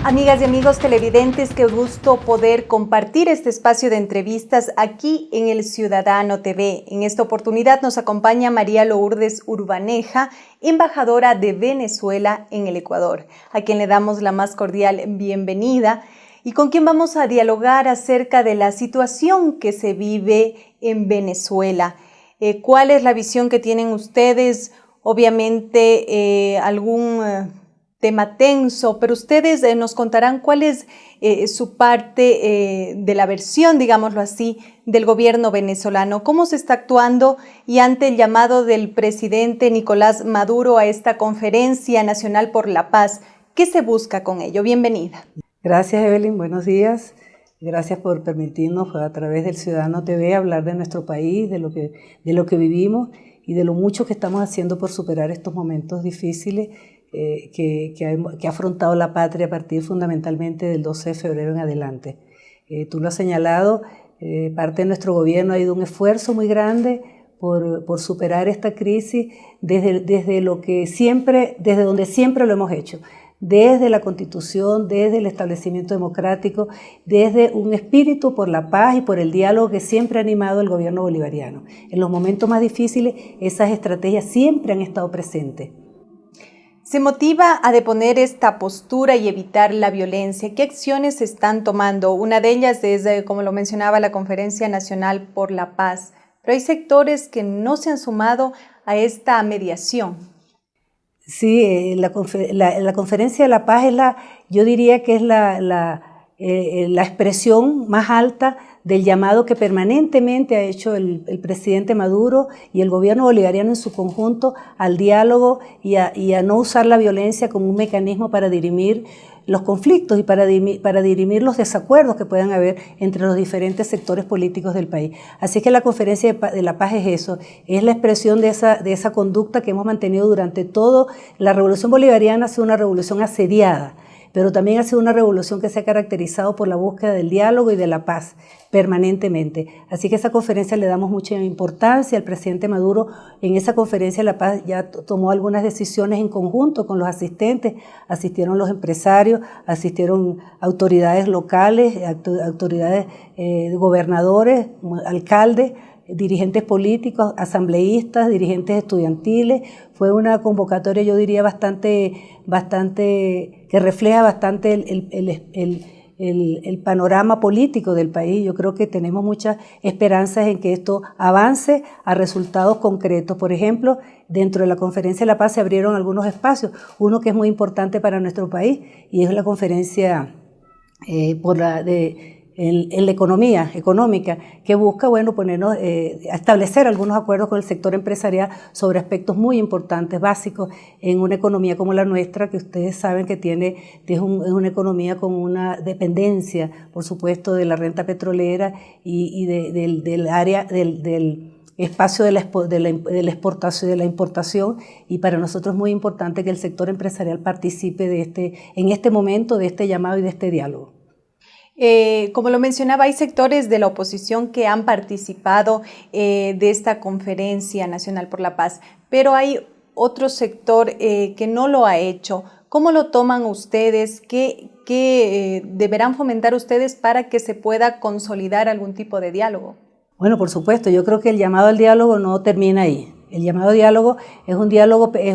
Amigas y amigos televidentes, qué gusto poder compartir este espacio de entrevistas aquí en El Ciudadano TV. En esta oportunidad nos acompaña María Lourdes Urbaneja, embajadora de Venezuela en el Ecuador, a quien le damos la más cordial bienvenida y con quien vamos a dialogar acerca de la situación que se vive en Venezuela. ¿Cuál es la visión que tienen ustedes? Obviamente algún tema tenso, pero ustedes nos contarán cuál es su parte de la versión, digámoslo así, del gobierno venezolano, cómo se está actuando y ante el llamado del presidente Nicolás Maduro a esta Conferencia Nacional por la Paz. ¿Qué se busca con ello? Bienvenida. Gracias, Evelyn. Buenos días. Gracias por permitirnos a través del Ciudadano TV hablar de nuestro país, de lo que vivimos y de lo mucho que estamos haciendo por superar estos momentos difíciles que ha afrontado la patria a partir fundamentalmente del 12 de febrero en adelante. Tú lo has señalado, parte de nuestro gobierno ha ido un esfuerzo muy grande por superar esta crisis desde donde siempre lo hemos hecho, desde la Constitución, desde el establecimiento democrático, desde un espíritu por la paz y por el diálogo que siempre ha animado el gobierno bolivariano. En los momentos más difíciles, esas estrategias siempre han estado presentes. ¿Se motiva a deponer esta postura y evitar la violencia? ¿Qué acciones se están tomando? Una de ellas es, como lo mencionaba, la Conferencia Nacional por la Paz. Pero hay sectores que no se han sumado a esta mediación. Sí, la Conferencia de la Paz yo diría que es la expresión más alta del llamado que permanentemente ha hecho el presidente Maduro y el gobierno bolivariano en su conjunto al diálogo y a no usar la violencia como un mecanismo para dirimir los conflictos y para dirimir los desacuerdos que puedan haber entre los diferentes sectores políticos del país. Así que la Conferencia de la Paz es eso, es la expresión de esa conducta que hemos mantenido durante todo. La Revolución Bolivariana ha sido una revolución asediada, pero también ha sido una revolución que se ha caracterizado por la búsqueda del diálogo y de la paz permanentemente. Así que a esa conferencia le damos mucha importancia. El presidente Maduro en esa Conferencia de la Paz ya tomó algunas decisiones en conjunto con los asistentes. Asistieron los empresarios, asistieron autoridades locales, autoridades gobernadores, alcaldes, dirigentes políticos, asambleístas, dirigentes estudiantiles. Fue una convocatoria, yo diría, bastante que refleja bastante el panorama político del país. Yo creo que tenemos muchas esperanzas en que esto avance a resultados concretos. Por ejemplo, dentro de la Conferencia de la Paz se abrieron algunos espacios, uno que es muy importante para nuestro país y es la conferencia en la economía económica, que busca ponernos establecer algunos acuerdos con el sector empresarial sobre aspectos muy importantes, básicos en una economía como la nuestra, que ustedes saben que es una economía con una dependencia, por supuesto, de la renta petrolera y del área del espacio de la exportación y de la importación, y para nosotros es muy importante que el sector empresarial participe en este momento de este llamado y de este diálogo. Como lo mencionaba, hay sectores de la oposición que han participado de esta Conferencia Nacional por la Paz, pero hay otro sector que no lo ha hecho. ¿Cómo lo toman ustedes? ¿Qué deberán fomentar ustedes para que se pueda consolidar algún tipo de diálogo? Bueno, por supuesto, yo creo que el llamado al diálogo no termina ahí. El llamado al diálogo es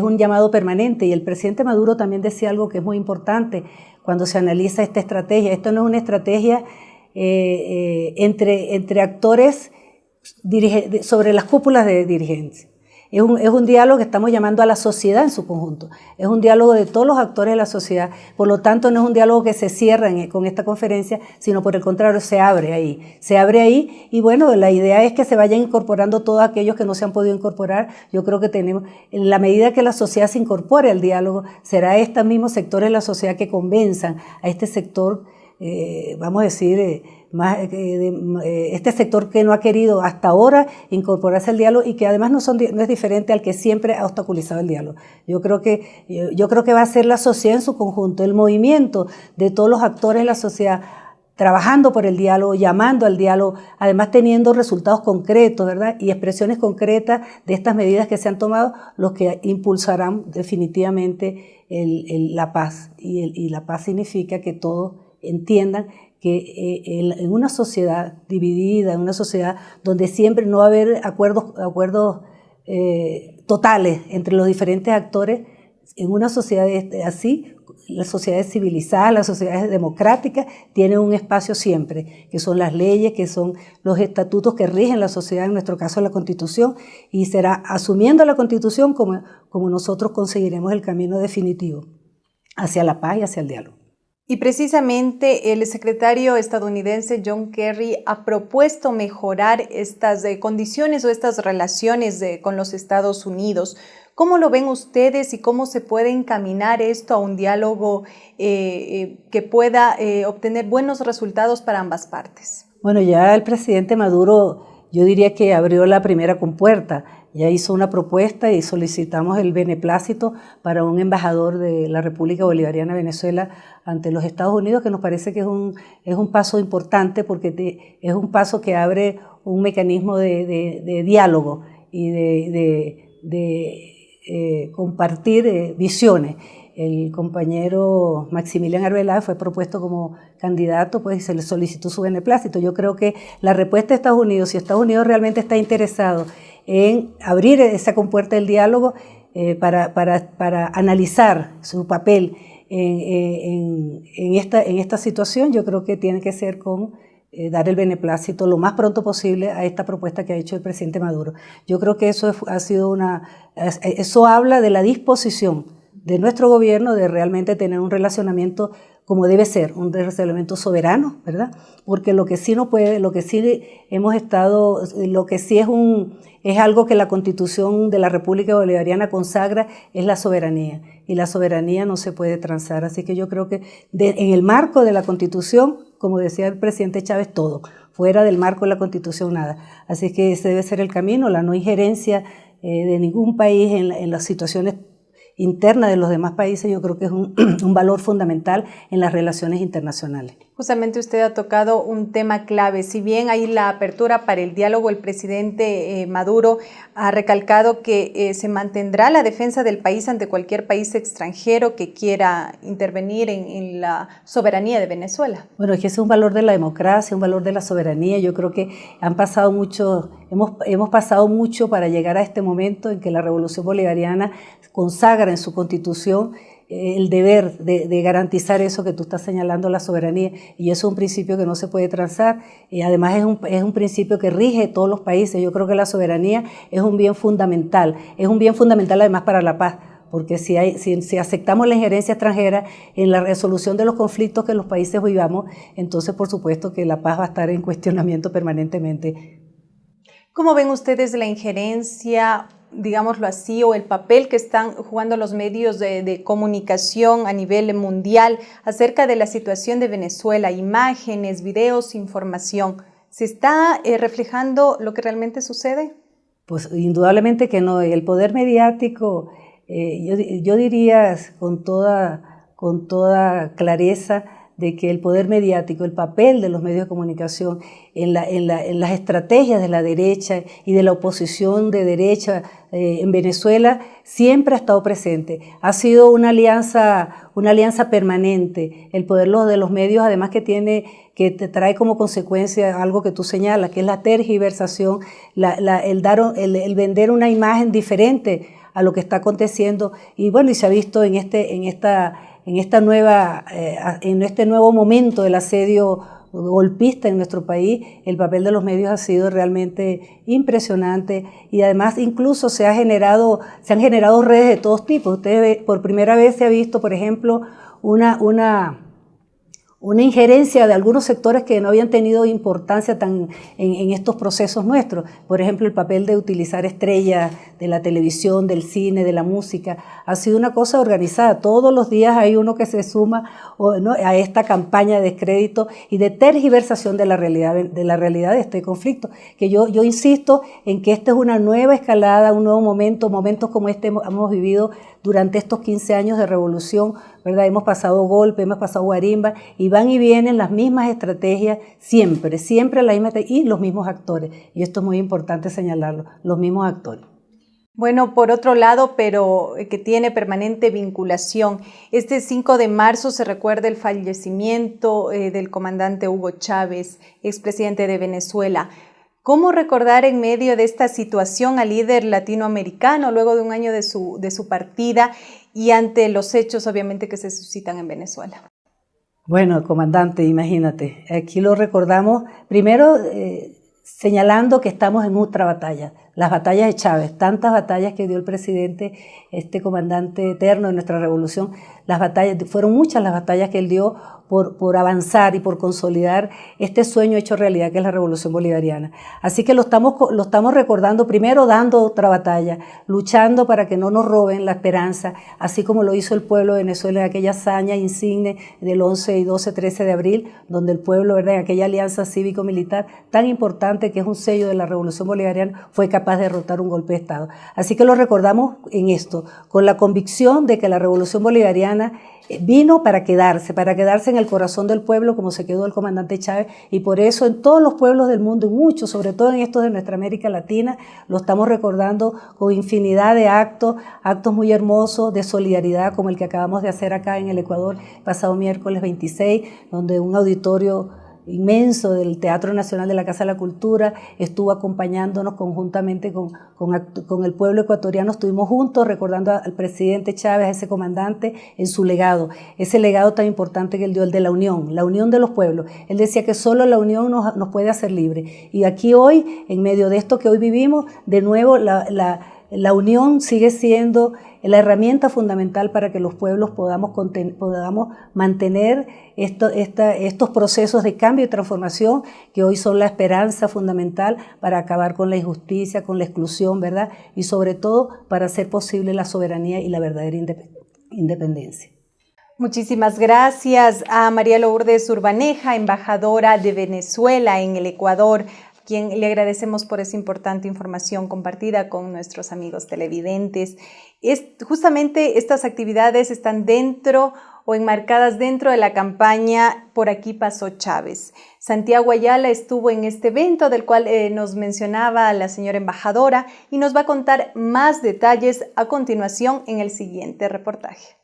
un llamado permanente, y el presidente Maduro también decía algo que es muy importante cuando se analiza esta estrategia. Esto no es una estrategia entre actores sobre las cúpulas de dirigencia. Es un diálogo que estamos llamando a la sociedad en su conjunto. Es un diálogo de todos los actores de la sociedad. Por lo tanto, no es un diálogo que se cierra con esta conferencia, sino por el contrario, se abre ahí. Se abre ahí y la idea es que se vayan incorporando todos aquellos que no se han podido incorporar. Yo creo que en la medida que la sociedad se incorpore al diálogo, será estos mismos sectores de la sociedad que convenzan a este sector, vamos a decir, este sector que no ha querido hasta ahora incorporarse al diálogo y que además no es diferente al que siempre ha obstaculizado el diálogo. Yo creo que va a ser la sociedad en su conjunto, el movimiento de todos los actores de la sociedad trabajando por el diálogo, llamando al diálogo, además teniendo resultados concretos, ¿verdad? Y expresiones concretas de estas medidas que se han tomado, los que impulsarán definitivamente la paz. Y la paz significa que todos entiendan que en una sociedad dividida, en una sociedad donde siempre no va a haber acuerdos totales entre los diferentes actores, en una sociedad así, las sociedades civilizadas, las sociedades democráticas tienen un espacio siempre, que son las leyes, que son los estatutos que rigen la sociedad, en nuestro caso la Constitución, y será asumiendo la Constitución como nosotros conseguiremos el camino definitivo hacia la paz y hacia el diálogo. Y precisamente el secretario estadounidense John Kerry ha propuesto mejorar estas condiciones o estas relaciones con los Estados Unidos. ¿Cómo lo ven ustedes y cómo se puede encaminar esto a un diálogo que pueda obtener buenos resultados para ambas partes? Bueno, ya el presidente Maduro, yo diría que abrió la primera compuerta, ya hizo una propuesta y solicitamos el beneplácito para un embajador de la República Bolivariana de Venezuela ante los Estados Unidos, que nos parece que es un paso importante porque es un paso que abre un mecanismo de diálogo y de compartir visiones. El compañero Maximilian Arbeláez fue propuesto como candidato, pues, y se le solicitó su beneplácito. Yo creo que la respuesta de Estados Unidos, si Estados Unidos realmente está interesado en abrir esa compuerta del diálogo para analizar su papel en esta situación, yo creo que tiene que ser con dar el beneplácito lo más pronto posible a esta propuesta que ha hecho el presidente Maduro. Yo creo que eso eso habla de la disposición de nuestro gobierno de realmente tener un relacionamiento como debe ser, un relacionamiento soberano, ¿verdad? Porque lo que sí no puede, lo que sí hemos estado, lo que sí es algo que la Constitución de la República Bolivariana consagra, es la soberanía. Y la soberanía no se puede transar. Así que yo creo que en el marco de la Constitución, como decía el presidente Chávez, todo. Fuera del marco de la Constitución, nada. Así que ese debe ser el camino, la no injerencia de ningún país en las situaciones interna de los demás países. Yo creo que es un valor fundamental en las relaciones internacionales. Justamente usted ha tocado un tema clave. Si bien hay la apertura para el diálogo, el presidente Maduro ha recalcado que se mantendrá la defensa del país ante cualquier país extranjero que quiera intervenir en la soberanía de Venezuela. Bueno, es que ese es un valor de la democracia, un valor de la soberanía. Yo creo que hemos pasado mucho para llegar a este momento en que la Revolución Bolivariana consagra en su Constitución el deber de garantizar eso que tú estás señalando, la soberanía, y eso es un principio que no se puede transar, y además es un principio que rige todos los países. Yo creo que la soberanía es un bien fundamental además para la paz, porque si aceptamos la injerencia extranjera en la resolución de los conflictos que los países vivamos, entonces por supuesto que la paz va a estar en cuestionamiento permanentemente. ¿Cómo ven ustedes la injerencia, digámoslo así, o el papel que están jugando los medios de comunicación a nivel mundial acerca de la situación de Venezuela? Imágenes, videos, información. ¿Se está reflejando lo que realmente sucede? Pues indudablemente que no. El poder mediático, yo diría con toda clareza, de que el poder mediático, el papel de los medios de comunicación en las estrategias de la derecha y de la oposición de derecha en Venezuela siempre ha estado presente. Ha sido una alianza permanente. El poder de los medios, además que te trae como consecuencia algo que tú señalas, que es la tergiversación, el vender una imagen diferente a lo que está aconteciendo. Y bueno, y se ha visto en este nuevo momento del asedio golpista en nuestro país. El papel de los medios ha sido realmente impresionante, y además incluso se han generado redes de todos tipos. Ustedes, por primera vez se ha visto, por ejemplo, una injerencia de algunos sectores que no habían tenido importancia en estos procesos nuestros. Por ejemplo, el papel de utilizar estrellas de la televisión, del cine, de la música, ha sido una cosa organizada. Todos los días hay uno que se suma a esta campaña de descrédito y de tergiversación de la realidad de este conflicto. Que yo insisto en que esta es una nueva escalada, un nuevo momentos como este hemos vivido durante estos 15 años de revolución ¿verdad? Hemos pasado golpe, hemos pasado guarimba, y van y vienen las mismas estrategias, siempre la misma, y los mismos actores. Y esto es muy importante señalarlo, los mismos actores. Bueno, por otro lado, pero que tiene permanente vinculación, este 5 de marzo se recuerda el fallecimiento del comandante Hugo Chávez, expresidente de Venezuela. ¿Cómo recordar en medio de esta situación al líder latinoamericano luego de un año de su partida y ante los hechos obviamente que se suscitan en Venezuela? Bueno, comandante, imagínate, aquí lo recordamos primero señalando que estamos en otra batalla, las batallas de Chávez, tantas batallas que dio el presidente, este comandante eterno de nuestra revolución, las batallas, fueron muchas las batallas que él dio por avanzar y por consolidar este sueño hecho realidad que es la revolución bolivariana. Así que lo estamos recordando, primero dando otra batalla, luchando para que no nos roben la esperanza, así como lo hizo el pueblo de Venezuela en aquella hazaña insigne del 11 y 12, 13 de abril, donde el pueblo, ¿verdad?, en aquella alianza cívico-militar tan importante que es un sello de la revolución bolivariana, fue capaz de derrotar un golpe de Estado. Así que lo recordamos en esto, con la convicción de que la revolución bolivariana vino para quedarse en el corazón del pueblo como se quedó el comandante Chávez, y por eso en todos los pueblos del mundo, y muchos, sobre todo en estos de nuestra América Latina, lo estamos recordando con infinidad de actos muy hermosos de solidaridad, como el que acabamos de hacer acá en el Ecuador, pasado miércoles 26, donde un auditorio inmenso del Teatro Nacional de la Casa de la Cultura estuvo acompañándonos conjuntamente con el pueblo ecuatoriano. Estuvimos juntos recordando al presidente Chávez, a ese comandante, en su legado, ese legado tan importante que él dio, el de la unión de los pueblos. Él decía que solo la unión nos puede hacer libres, y aquí hoy, en medio de esto que hoy vivimos, de nuevo la unión sigue siendo la herramienta fundamental para que los pueblos podamos mantener estos procesos de cambio y transformación que hoy son la esperanza fundamental para acabar con la injusticia, con la exclusión, ¿verdad? Y sobre todo para hacer posible la soberanía y la verdadera independencia. Muchísimas gracias a María Lourdes Urbaneja, embajadora de Venezuela en el Ecuador, quien le agradecemos por esa importante información compartida con nuestros amigos televidentes. Justamente estas actividades están dentro o enmarcadas dentro de la campaña Por aquí pasó Chávez. Santiago Ayala estuvo en este evento del cual nos mencionaba la señora embajadora y nos va a contar más detalles a continuación en el siguiente reportaje.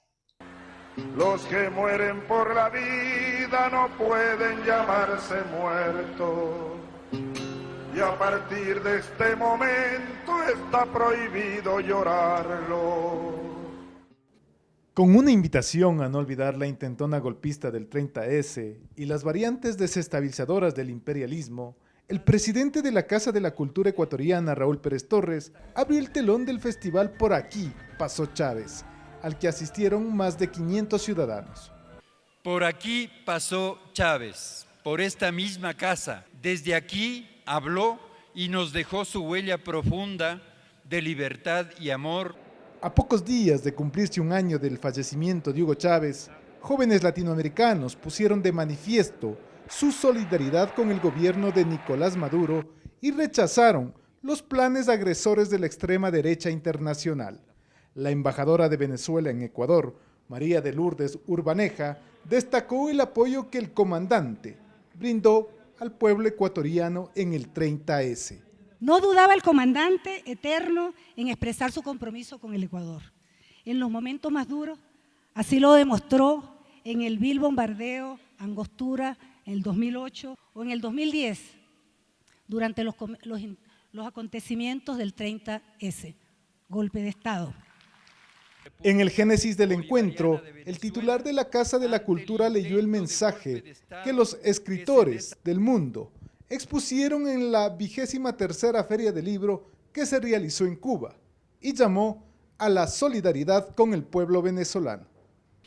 Los que mueren por la vida no pueden llamarse muertos. Y a partir de este momento está prohibido llorarlo. Con una invitación a no olvidar la intentona golpista del 30S y las variantes desestabilizadoras del imperialismo, el presidente de la Casa de la Cultura Ecuatoriana, Raúl Pérez Torres, abrió el telón del festival Por aquí pasó Chávez, al que asistieron más de 500 ciudadanos. Por aquí pasó Chávez, por esta misma casa. Desde aquí habló y nos dejó su huella profunda de libertad y amor. A pocos días de cumplirse un año del fallecimiento de Hugo Chávez, jóvenes latinoamericanos pusieron de manifiesto su solidaridad con el gobierno de Nicolás Maduro y rechazaron los planes agresores de la extrema derecha internacional. La embajadora de Venezuela en Ecuador, María de Lourdes Urbaneja, destacó el apoyo que el comandante brindó al pueblo ecuatoriano en el 30S. No dudaba el comandante eterno en expresar su compromiso con el Ecuador. En los momentos más duros, así lo demostró en el vil bombardeo Angostura en el 2008 o en el 2010, durante los acontecimientos del 30S, golpe de Estado. En el génesis del encuentro, el titular de la Casa de la Cultura leyó el mensaje que los escritores del mundo expusieron en la 23ª Feria del Libro que se realizó en Cuba y llamó a la solidaridad con el pueblo venezolano.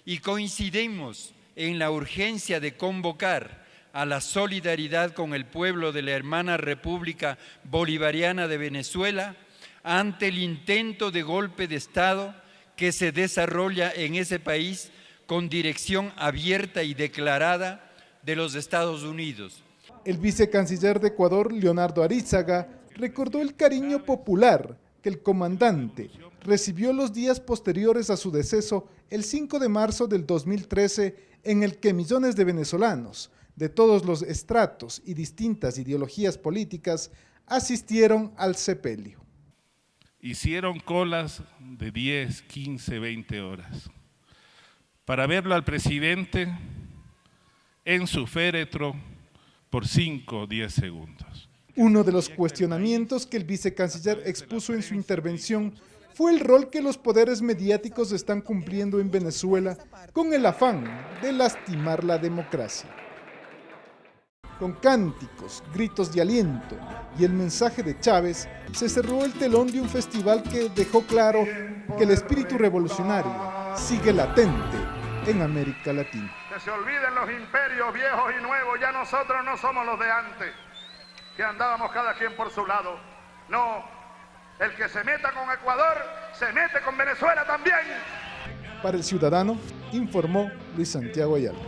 Y coincidimos en la urgencia de convocar a la solidaridad con el pueblo de la hermana República Bolivariana de Venezuela ante el intento de golpe de Estado que se desarrolla en ese país con dirección abierta y declarada de los Estados Unidos. El vicecanciller de Ecuador, Leonardo Arízaga, recordó el cariño popular que el comandante recibió los días posteriores a su deceso el 5 de marzo del 2013, en el que millones de venezolanos de todos los estratos y distintas ideologías políticas asistieron al sepelio. Hicieron colas de 10, 15, 20 horas para verlo al presidente en su féretro por 5 o 10 segundos. Uno de los cuestionamientos que el vicecanciller expuso en su intervención fue el rol que los poderes mediáticos están cumpliendo en Venezuela con el afán de lastimar la democracia. Con cánticos, gritos de aliento y el mensaje de Chávez, se cerró el telón de un festival que dejó claro que el espíritu revolucionario sigue latente en América Latina. Que se olviden los imperios viejos y nuevos, ya nosotros no somos los de antes, que andábamos cada quien por su lado. No, el que se meta con Ecuador, se mete con Venezuela también. Para El Ciudadano, informó Luis Santiago Ayala.